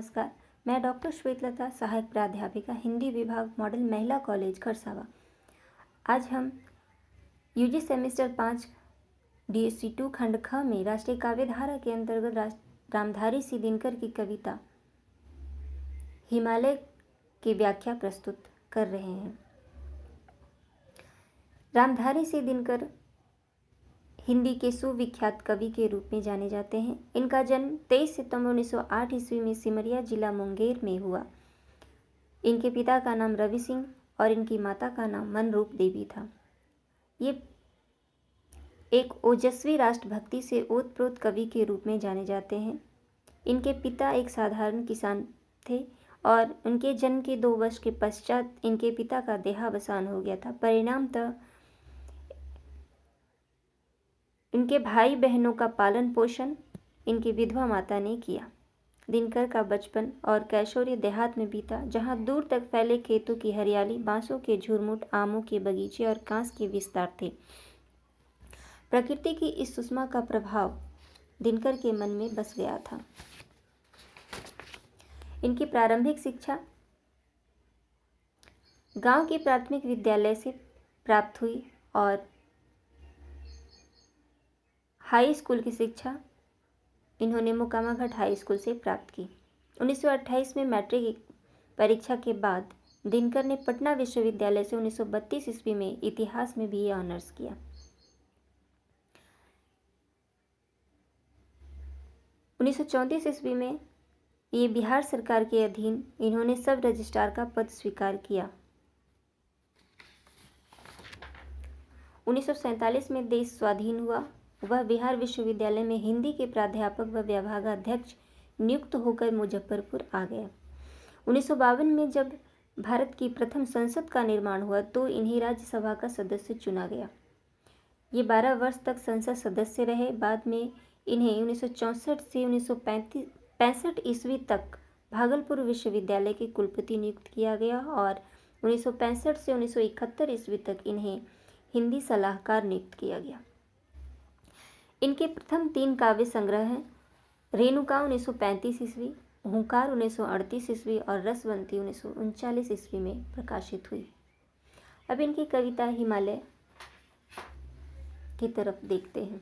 नमस्कार। मैं डॉक्टर श्वेतलता, सहायक प्राध्यापिका, हिंदी विभाग, मॉडल महिला कॉलेज खरसावा। आज हम यूजी सेमेस्टर 5 DSC 2 खंड ख में राष्ट्रीय काव्य धारा के अंतर्गत रामधारी सिंह दिनकर की कविता हिमालय की व्याख्या प्रस्तुत कर रहे हैं। रामधारी सिंह दिनकर हिंदी के सुविख्यात कवि के रूप में जाने जाते हैं। इनका जन्म 23 सितंबर 1908 ईस्वी में सिमरिया जिला मुंगेर में हुआ। इनके पिता का नाम रवि सिंह और इनकी माता का नाम मनरूप देवी था। ये एक ओजस्वी राष्ट्रभक्ति से ओतप्रोत कवि के रूप में जाने जाते हैं। इनके पिता एक साधारण किसान थे और उनके जन्म के 2 वर्ष के पश्चात इनके पिता का देहावसान हो गया था। परिणामतः इनके भाई बहनों का पालन पोषण इनकी विधवा माता ने किया। दिनकर का बचपन और कैशोर्य देहात में बीता, जहां दूर तक फैले खेतों की हरियाली, बांसों के झुरमुट, आमों के बगीचे और कांस के विस्तार थे। प्रकृति की इस सुषमा का प्रभाव दिनकर के मन में बस गया था। इनकी प्रारंभिक शिक्षा गांव के प्राथमिक विद्यालय से प्राप्त हुई और हाई स्कूल की शिक्षा इन्होंने मोकामाघाट हाई स्कूल से प्राप्त की। 1928 में मैट्रिक परीक्षा के बाद दिनकर ने पटना विश्वविद्यालय से 1932 ईस्वी में इतिहास में BA ऑनर्स किया। 1934 ईस्वी में ये बिहार सरकार के अधीन इन्होंने सब रजिस्ट्रार का पद स्वीकार किया। 1947 में देश स्वाधीन हुआ। वह बिहार विश्वविद्यालय में हिंदी के प्राध्यापक व विभागाध्यक्ष नियुक्त होकर मुजफ्फरपुर आ गए। 1952 में जब भारत की प्रथम संसद का निर्माण हुआ तो इन्हें राज्यसभा का सदस्य चुना गया। ये 12 वर्ष तक संसद सदस्य रहे। बाद में इन्हें 1964 से 1965 ईस्वी तक भागलपुर विश्वविद्यालय के कुलपति नियुक्त किया गया और 1965 से 1971 ईस्वी तक इन्हें हिंदी सलाहकार नियुक्त किया गया। इनके प्रथम 3 काव्य संग्रह हैं रेणुका 1935 ईस्वी, हुंकार 1938 ईस्वी और रसवंती 1939 ईस्वी में प्रकाशित हुई। अब इनकी कविता हिमालय की तरफ देखते हैं।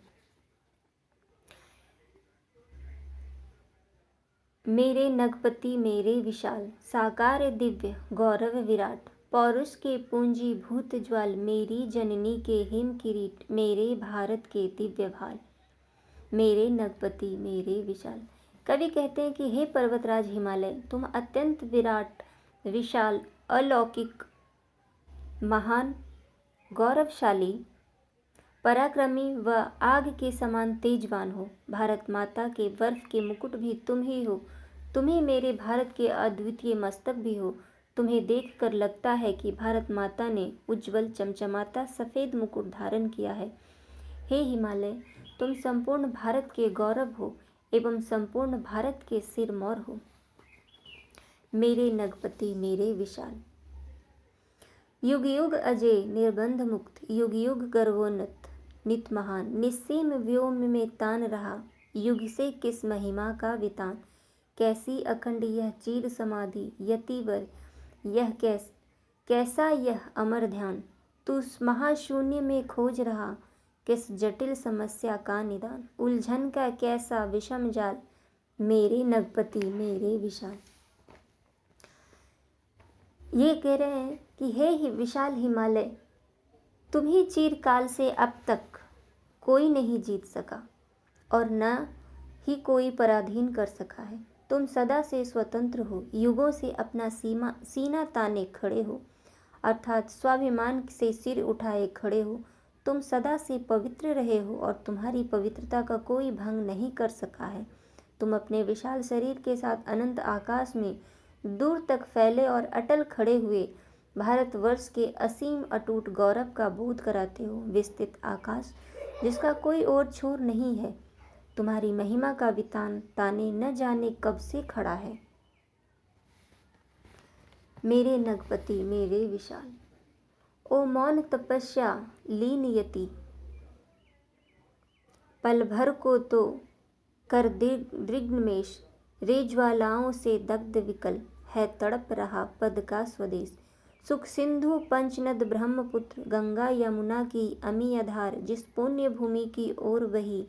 मेरे नगपति मेरे विशाल, साकार दिव्य गौरव विराट, पौरुष के पूंजी भूत ज्वाल, मेरी जननी के हिम किरीट, मेरे भारत के दिव्य भाल। मेरे नगपति मेरे विशाल। कवि कहते हैं कि हे पर्वतराज हिमालय, तुम अत्यंत विराट, विशाल, अलौकिक, महान, गौरवशाली, पराक्रमी व आग के समान तेजवान हो। भारत माता के बर्फ के मुकुट भी तुम ही हो। तुम्ही मेरे भारत के अद्वितीय मस्तक भी हो। तुम्हें देखकर लगता है कि भारत माता ने उज्जवल चमचमाता सफ़ेद मुकुट धारण किया है। हे हिमालय, तुम संपूर्ण भारत के गौरव हो एवं संपूर्ण भारत के सिरमौर हो। मेरे नगपति मेरे विशाल। युग युग अजय निर्बंध मुक्त, युग युग गर्वोन्नत, नित महान, निस्सीम व्योम में तान रहा, युग से किस महिमा का वितान। कैसी अखंड यह चीर समाधि, यतिवर यह कैसा यह अमर ध्यान, तू महाशून्य में खोज रहा, किस जटिल समस्या का निदान। उलझन का कैसा विषम जाल, मेरे नगपति मेरे विशाल। ये कह रहे हैं कि हे विशाल हिमालय, तुम ही चिरकाल से अब तक कोई नहीं जीत सका और न ही कोई पराधीन कर सका है। तुम सदा से स्वतंत्र हो, युगों से अपना सीना ताने खड़े हो, अर्थात स्वाभिमान से सिर उठाए खड़े हो। तुम सदा से पवित्र रहे हो और तुम्हारी पवित्रता का कोई भंग नहीं कर सका है। तुम अपने विशाल शरीर के साथ अनंत आकाश में दूर तक फैले और अटल खड़े हुए भारतवर्ष के असीम अटूट गौरव का बोध कराते हो। विस्तृत आकाश जिसका कोई और छोर नहीं है, तुम्हारी महिमा का वितान ताने न जाने कब से खड़ा है। मेरे नगपति मेरे विशाल। ओ मौन तपस्या लीन यति, पल भर को तो कर दृग्नमेश, रे ज्वालाओं से दग्ध विकल है तड़प रहा पद का स्वदेश। सुख सिंधु पंचनद ब्रह्मपुत्र गंगा यमुना की अमी आधार, जिस पुण्य भूमि की ओर वही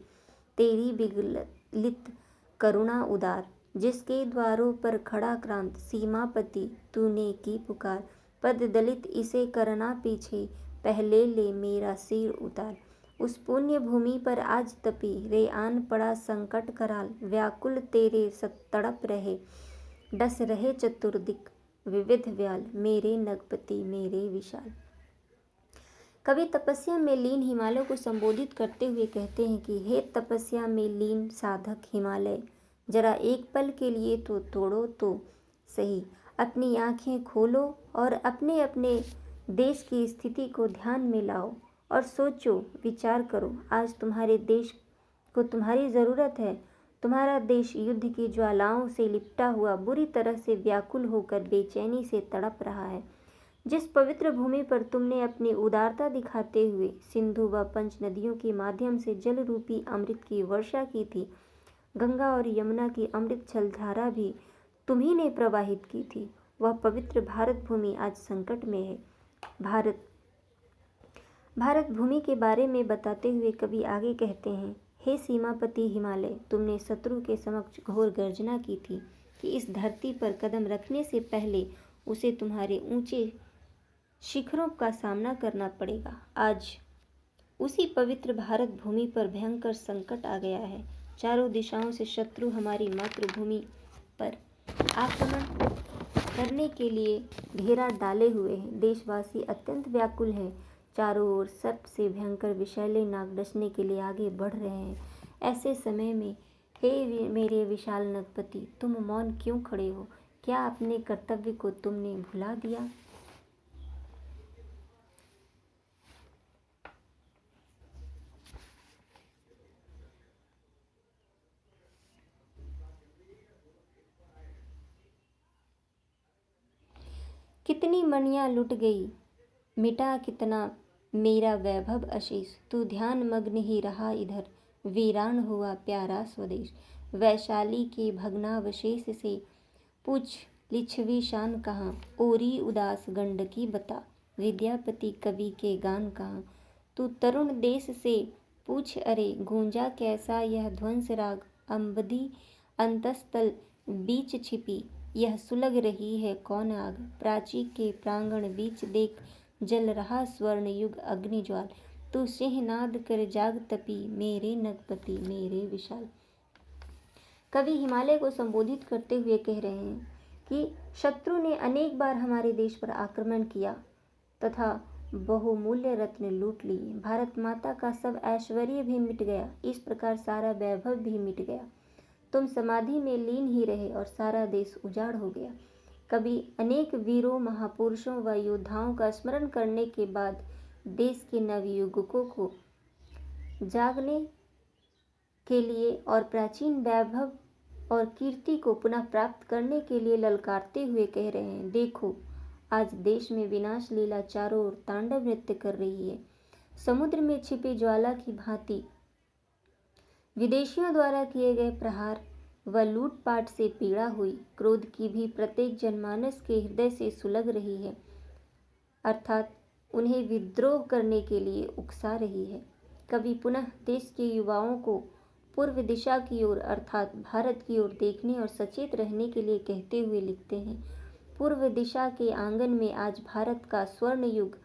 तेरी विगलित करुणा उदार। जिसके द्वारों पर खड़ा क्रांत सीमापति, तूने की पुकार। पद दलित इसे करना पीछे, पहले ले मेरा सिर उतार। उस पुण्य भूमि पर आज तपी रे आन पड़ा संकट कराल। व्याकुल तेरे तड़प रहे डस रहे चतुर्दिक विविध व्याल, मेरे नगपति मेरे विशाल। कवि तपस्या में लीन हिमालय को संबोधित करते हुए कहते हैं कि हे तपस्या में लीन साधक हिमालय, जरा एक पल के लिए तो तोड़ो तो सही अपनी आंखें खोलो और अपने अपने देश की स्थिति को ध्यान में लाओ और सोचो विचार करो। आज तुम्हारे देश को तुम्हारी ज़रूरत है। तुम्हारा देश युद्ध की ज्वालाओं से लिपटा हुआ बुरी तरह से व्याकुल होकर बेचैनी से तड़प रहा है। जिस पवित्र भूमि पर तुमने अपनी उदारता दिखाते हुए सिंधु व पंच नदियों के माध्यम से जल रूपी अमृत की वर्षा की थी, गंगा और यमुना की अमृत जलधारा भी तुम्ही ने प्रवाहित की थी, वह पवित्र भारत भूमि आज संकट में है। भारत भूमि के बारे में बताते हुए कवि आगे कहते हैं, हे सीमापति हिमालय, तुमने शत्रु के समक्ष घोर गर्जना की थी कि इस धरती पर कदम रखने से पहले उसे तुम्हारे ऊंचे शिखरों का सामना करना पड़ेगा। आज उसी पवित्र भारत भूमि पर भयंकर संकट आ गया है। चारों दिशाओं से शत्रु हमारी मातृभूमि पर आक्रमण करने के लिए घेरा डाले हुए हैं। देशवासी अत्यंत व्याकुल हैं। चारों ओर सर्प से भयंकर विषैले नाग डसने के लिए आगे बढ़ रहे हैं। ऐसे समय में हे मेरे विशाल नगपति, तुम मौन क्यों खड़े हो? क्या अपने कर्तव्य को तुमने भुला दिया? कितनी मणियाँ लुट गई, मिटा कितना मेरा वैभव अशेष। तू ध्यान मग्न ही रहा इधर, वीरान हुआ प्यारा स्वदेश। वैशाली के भग्नावशेष से पूछ लिच्छवी शान कहाँ, ओरी उदास गंडकी बता, विद्यापति कवि के गान कहाँ। तू तरुण देश से पूछ अरे, गूंजा कैसा यह ध्वंस राग, अम्बदी अंतस्तल बीच छिपी, यह सुलग रही है कौन आग। प्राची के प्रांगण बीच देख, जल रहा स्वर्ण युग अग्निज्वाल। तू सिंहनाद कर जाग तपी, मेरे नगपति मेरे विशाल। कवि हिमालय को संबोधित करते हुए कह रहे हैं कि शत्रु ने अनेक बार हमारे देश पर आक्रमण किया तथा बहुमूल्य रत्न लूट लिए। भारत माता का सब ऐश्वर्य भी मिट गया, इस प्रकार सारा वैभव भी मिट गया। तुम समाधि में लीन ही रहे और सारा देश उजाड़ हो गया। कभी अनेक वीरों, महापुरुषों व योद्धाओं का स्मरण करने के बाद देश के नवयुवकों को जागने के लिए और प्राचीन वैभव और कीर्ति को पुनः प्राप्त करने के लिए ललकारते हुए कह रहे हैं, देखो आज देश में विनाश लीला चारों ओर तांडव नृत्य कर रही है। समुद्र में छिपी ज्वाला की भांति विदेशियों द्वारा किए गए प्रहार व लूटपाट से पीड़ा हुई, क्रोध की भी प्रत्येक जनमानस के हृदय से सुलग रही है, अर्थात उन्हें विद्रोह करने के लिए उकसा रही है। कवि पुनः देश के युवाओं को पूर्व दिशा की ओर अर्थात भारत की ओर देखने और सचेत रहने के लिए कहते हुए लिखते हैं, पूर्व दिशा के आंगन में आज भारत का स्वर्ण युग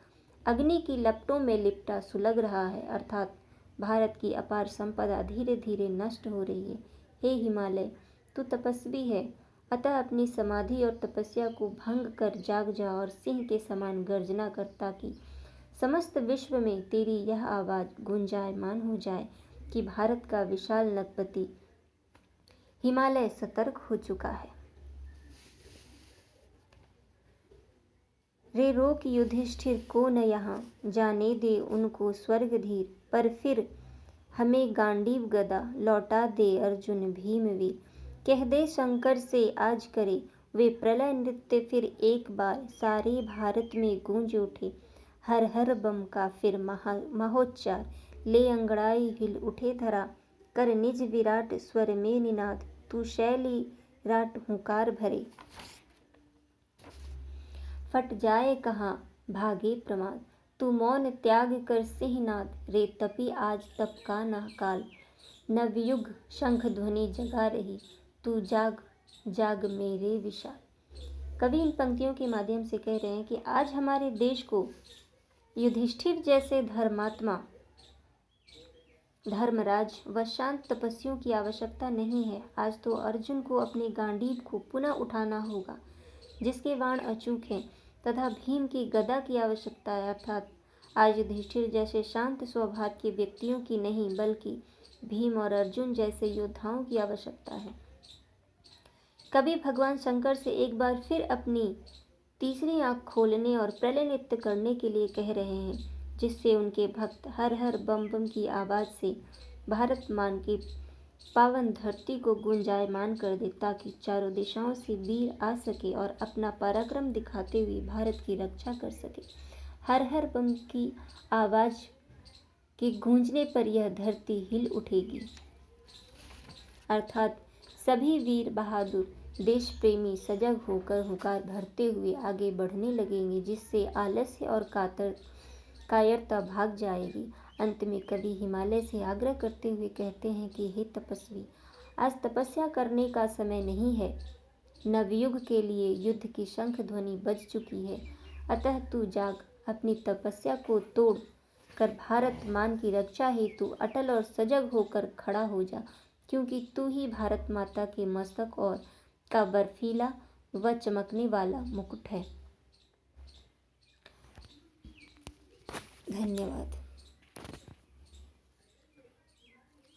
अग्नि की लपटों में लिपटा सुलग रहा है, अर्थात भारत की अपार संपदा धीरे धीरे नष्ट हो रही है। हे हिमालय, तू तपस्वी है, अतः अपनी समाधि और तपस्या को भंग कर जाग जा और सिंह के समान गर्जना कर, ताकि समस्त विश्व में तेरी यह आवाज़ गुंजायमान हो जाए कि भारत का विशाल नगपति हिमालय सतर्क हो चुका है। रे रोक युधिष्ठिर को न यहाँ, जाने दे उनको स्वर्ग धीर, पर फिर हमें गांडीव गदा लौटा दे अर्जुन भीमवीर। कह दे शंकर से आज करे वे प्रलय नृत्य, फिर एक बार सारे भारत में गूंज उठे हर हर बम का फिर महोच्चार। ले अंगड़ाई हिल उठे धरा, कर निज विराट स्वर में निनाद, तू शैली विराट हुंकार भरे। फट जाए कहाँ भागे प्रमाद, तू मौन त्याग कर सिंहनाद, रे तपी आज तप का न काल, नवयुग शंख ध्वनि जगा रही, तू जाग जाग मेरे विशाल। कवि इन पंक्तियों के माध्यम से कह रहे हैं कि आज हमारे देश को युधिष्ठिर जैसे धर्मात्मा, धर्मराज व शांत तपस्वियों की आवश्यकता नहीं है। आज तो अर्जुन को अपने गांडीव को पुनः उठाना होगा, जिसके बाण अचूक हैं, तथा भीम की गदा की आवश्यकता है। अर्थात आज युधिष्ठिर जैसे शांत स्वभाव के व्यक्तियों की नहीं, बल्कि भीम और अर्जुन जैसे योद्धाओं की आवश्यकता है। कवि भगवान शंकर से एक बार फिर अपनी तीसरी आंख खोलने और प्रलय नृत्य करने के लिए कह रहे हैं, जिससे उनके भक्त हर हर बम बम की आवाज़ से भारत मान की पावन धरती को गुंजायमान कर दे, ताकि चारों दिशाओं से वीर आ सके और अपना पराक्रम दिखाते हुए भारत की रक्षा कर सके। हर हर बम की आवाज़ के गूंजने पर यह धरती हिल उठेगी। अर्थात सभी वीर बहादुर देश प्रेमी सजग होकर हुंकार भरते हुए आगे बढ़ने लगेंगे, जिससे आलस्य और कायरता भाग जाएगी। अंत में कवि हिमालय से आग्रह करते हुए कहते हैं कि हे तपस्वी, आज तपस्या करने का समय नहीं है। नवयुग के लिए युद्ध की शंख ध्वनि बज चुकी है। अतः तू जाग, अपनी तपस्या को तोड़ कर भारत मान की रक्षा हेतु अटल और सजग होकर खड़ा हो जा, क्योंकि तू ही भारत माता के मस्तक और का बर्फीला व चमकने वाला मुकुट है। धन्यवाद।